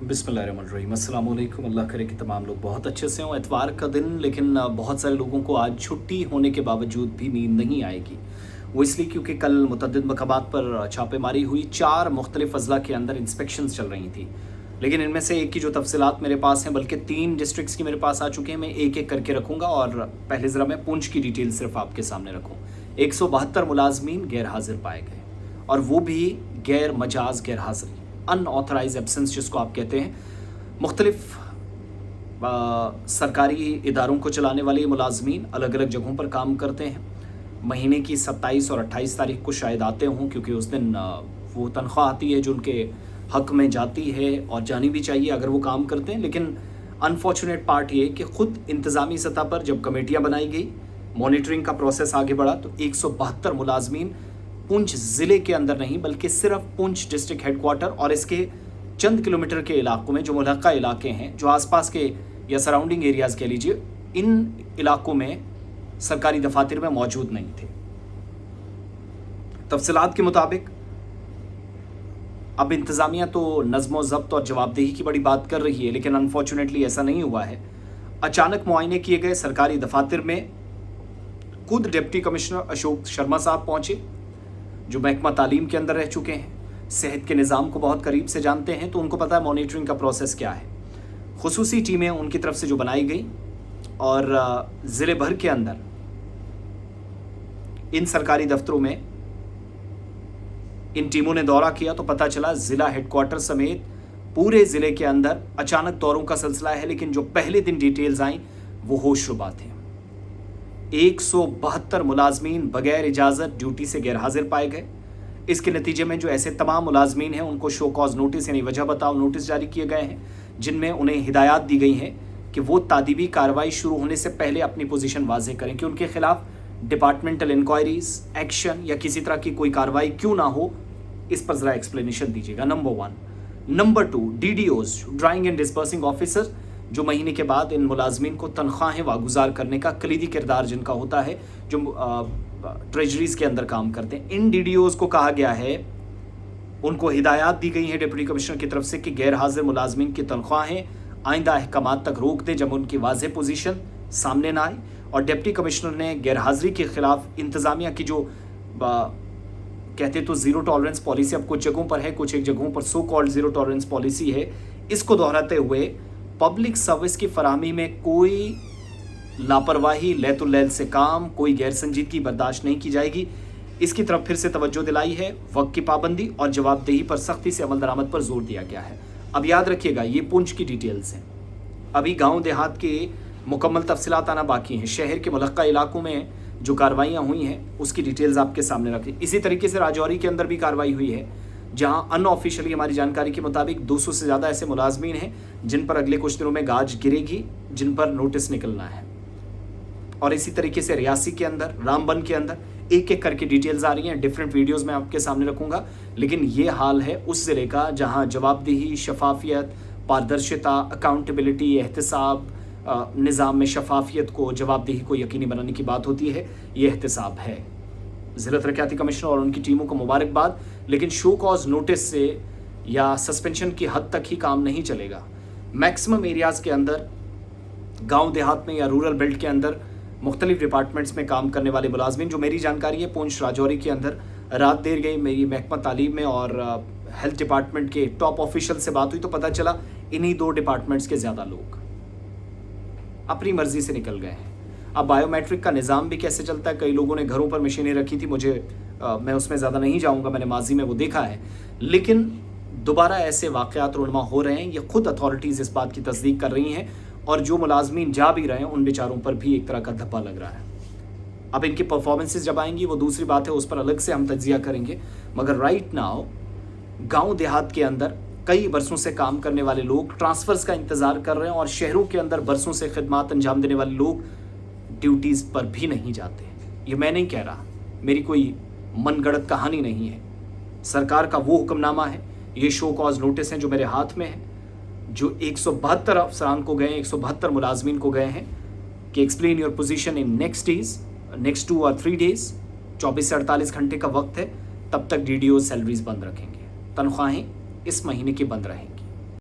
बिस्मिल्लाहिर्रहमानिर्रहीम। अस्सलाम वालेकुम। अल्लाह करे कि तमाम लोग बहुत अच्छे से हों। एतवार का दिन, लेकिन बहुत सारे लोगों को आज छुट्टी होने के बावजूद भी नींद नहीं आएगी। वो इसलिए क्योंकि कल मुतअद्दिद मकामात पर छापेमारी हुई। 4 मुख्तलिफ अज़ला के अंदर इंस्पेक्शंस चल रही थी, लेकिन इनमें से एक की जो तफसीलात मेरे पास हैं, बल्कि 3 डिस्ट्रिक्ट्स की मेरे पास आ चुके हैं। मैं एक एक करके रखूँगा और पहले ज़रा मैं पूंछ की डिटेल सिर्फ आपके सामने रखूँ। 172 मुलाजमीन गैर हाजिर पाए गए, और वो भी गैर मजाज गैर हाजिरी, अनऑथराइज एब्सेंस जिसको आप कहते हैं। मुख्तलिफ सरकारी इदारों को चलाने वाले मुलाजमीन अलग अलग जगहों पर काम करते हैं। महीने की 27 और 28 तारीख को शायद आते हों, क्योंकि उस दिन वो तनख्वाह आती है जो उनके हक में जाती है और जानी भी चाहिए अगर वो काम करते हैं। लेकिन अनफॉर्चुनेट पार्ट ये कि ख़ुद इंतज़ामी सतह पर जब कमेटियाँ बनाई गई, मॉनिटरिंग का प्रोसेस आगे बढ़ा, तो 172 मुलाजमीन पुंछ ज़िले के अंदर नहीं, बल्कि सिर्फ पुंछ डिस्ट्रिक्ट हेडक्वार्टर और इसके चंद किलोमीटर के इलाकों में जो मुल्हक़ा इलाके हैं, जो आसपास के या सराउंडिंग एरियाज़ कह लीजिए, इन इलाकों में सरकारी दफातर में मौजूद नहीं थे। तफसीलात के मुताबिक अब इंतज़ामिया तो नज़्म ज़ब्त और जवाबदेही की बड़ी बात कर रही है, लेकिन अनफॉर्चुनेटली ऐसा नहीं हुआ है। अचानक मुआयने किए गए सरकारी दफातर में खुद डिप्टी कमिश्नर अशोक शर्मा साहब पहुँचे, जो महकमा तालीम के अंदर रह चुके हैं, सेहत के निज़ाम को बहुत करीब से जानते हैं, तो उनको पता है मॉनिटरिंग का प्रोसेस क्या है। खुसूसी टीमें उनकी तरफ से जो बनाई गई, और ज़िले भर के अंदर इन सरकारी दफ्तरों में इन टीमों ने दौरा किया, तो पता चला ज़िला हेडक्वार्टर समेत पूरे ज़िले के अंदर अचानक दौरों का सिलसिला है। लेकिन जो पहले दिन डिटेल्स आई वो होशरुबा थे। 172 मुलाजमीन बगैर इजाज़त ड्यूटी से गैर हाजिर पाए गए। इसके नतीजे में जो ऐसे तमाम मुलाजमीन हैं, उनको शो कॉज नोटिस यानी वजह बताओ नोटिस जारी किए गए हैं, जिनमें उन्हें हिदायत दी गई हैं कि वो तादीबी कार्रवाई शुरू होने से पहले अपनी पोजीशन वाज़ेह करें कि उनके खिलाफ डिपार्टमेंटल इंक्वायरीज, एक्शन या किसी तरह की कोई कार्रवाई क्यों ना हो, इस पर ज़रा एक्सप्लेनेशन दीजिएगा। Number 1। Number 2, DDOs, drawing and dispersing officer, जो महीने के बाद इन मुलाजमीन को तनख्वाहें वागुजार करने का कलीदी किरदार जिनका होता है, जो ट्रेजरीज के अंदर काम करते हैं, इन DDOs को कहा गया है, उनको हिदायत दी गई है डिप्टी कमिश्नर की तरफ से कि गैर हाजिर मुलाजमीन की तनख्वाहें आइंदा अहकामात तक रोक दें जब उनकी वाज़ेह पोजीशन सामने ना आए। और डिप्टी कमिश्नर ने गैर हाजिरी के खिलाफ इंतज़ामिया की जो कहते तो ज़ीरो टॉलरेंस पॉलिसी अब कुछ जगहों पर है, कुछ एक जगहों पर so called zero tolerance policy है, इसको दोहराते हुए पब्लिक सर्विस की फराहमी में कोई लापरवाही, लैतुल्लैल से काम, कोई गैर संजीदगी बर्दाश्त नहीं की जाएगी। इसकी तरफ फिर से तवज्जो दिलाई है। वक्त की पाबंदी और जवाबदेही पर सख्ती से अमल दरामद पर जोर दिया गया है। अब याद रखिएगा, ये पुंछ की डिटेल्स हैं। अभी गांव देहात के मुकम्मल तफसीलात आना बाकी हैं। शहर के मुल्हक़ा इलाकों में जो कार्रवाइयाँ हुई हैं उसकी डिटेल्स आपके सामने रखी। इसी तरीके से राजौरी के अंदर भी कार्रवाई हुई है, जहाँ अनऑफिशियली हमारी जानकारी के मुताबिक 200 से ज़्यादा ऐसे मुलाजमीन हैं जिन पर अगले कुछ दिनों में गाज गिरेगी, जिन पर नोटिस निकलना है। और इसी तरीके से रियासी के अंदर, रामबन के अंदर एक एक करके डिटेल्स आ रही हैं। डिफरेंट वीडियोस में आपके सामने रखूंगा। लेकिन ये हाल है उस ज़िले का जहां जवाबदेही, शफाफियत, पारदर्शिता, अकाउंटेबिलिटी, एहतसाब, निज़ाम में शफाफियत को, जवाबदेही को यकीनी बनाने की बात होती है। ये एहतसाब है। ज़िला तरक्याती कमिश्नर और उनकी टीमों को मुबारकबाद, लेकिन शो कॉज नोटिस से या सस्पेंशन की हद तक ही काम नहीं चलेगा। मैक्सिमम एरियाज़ के अंदर, गाँव देहात में या रूरल बेल्ट के अंदर मुख्तलिफ डिपार्टमेंट्स में काम करने वाले मुलाजमीन, जो मेरी जानकारी है पुंछ राजौरी के अंदर, रात देर गई मेरी महकमा तालीम में और हेल्थ डिपार्टमेंट के टॉप ऑफिशियल से बात हुई, तो पता चला इन्हीं 2 डिपार्टमेंट्स के ज़्यादा लोग अपनी मर्जी से निकल गए हैं। अब बायोमेट्रिक का निज़ाम भी कैसे चलता है, कई लोगों ने घरों पर मशीनें रखी थी, मैं उसमें ज़्यादा नहीं जाऊँगा, मैंने माजी में वो देखा है। लेकिन दोबारा ऐसे वाक़यात रुनमा हो रहे हैं, ये खुद अथॉरिटीज़ इस बात की तस्दीक कर रही हैं, और जो मुलाजमीन जा भी रहे हैं उन बेचारों पर भी एक तरह का धब्बा लग रहा है। अब इनकी परफॉर्मेंसेस जब आएंगी वो दूसरी बात है, उस पर अलग से हम तज्जिया करेंगे। मगर राइट नाउ गांव देहात के अंदर कई बरसों से काम करने वाले लोग ट्रांसफ़र्स का इंतज़ार कर रहे हैं, और शहरों के अंदर बरसों से खिदमत अंजाम देने वाले लोग ड्यूटीज़ पर भी नहीं जाते। ये मैं नहीं कह रहा, मेरी कोई मनगढ़ंत कहानी नहीं है। सरकार का वो हुक्मनामा है, ये शो कॉज नोटिस हैं जो मेरे हाथ में है, जो 172 अफसरान को गए, 172 मुलाजमीन को गए हैं कि explain your position in next 2 और 3 डेज। 24 से 48 घंटे का वक्त है, तब तक DDO सैलरीज बंद रखेंगे, तनख्वाहें इस महीने की बंद रहेंगी।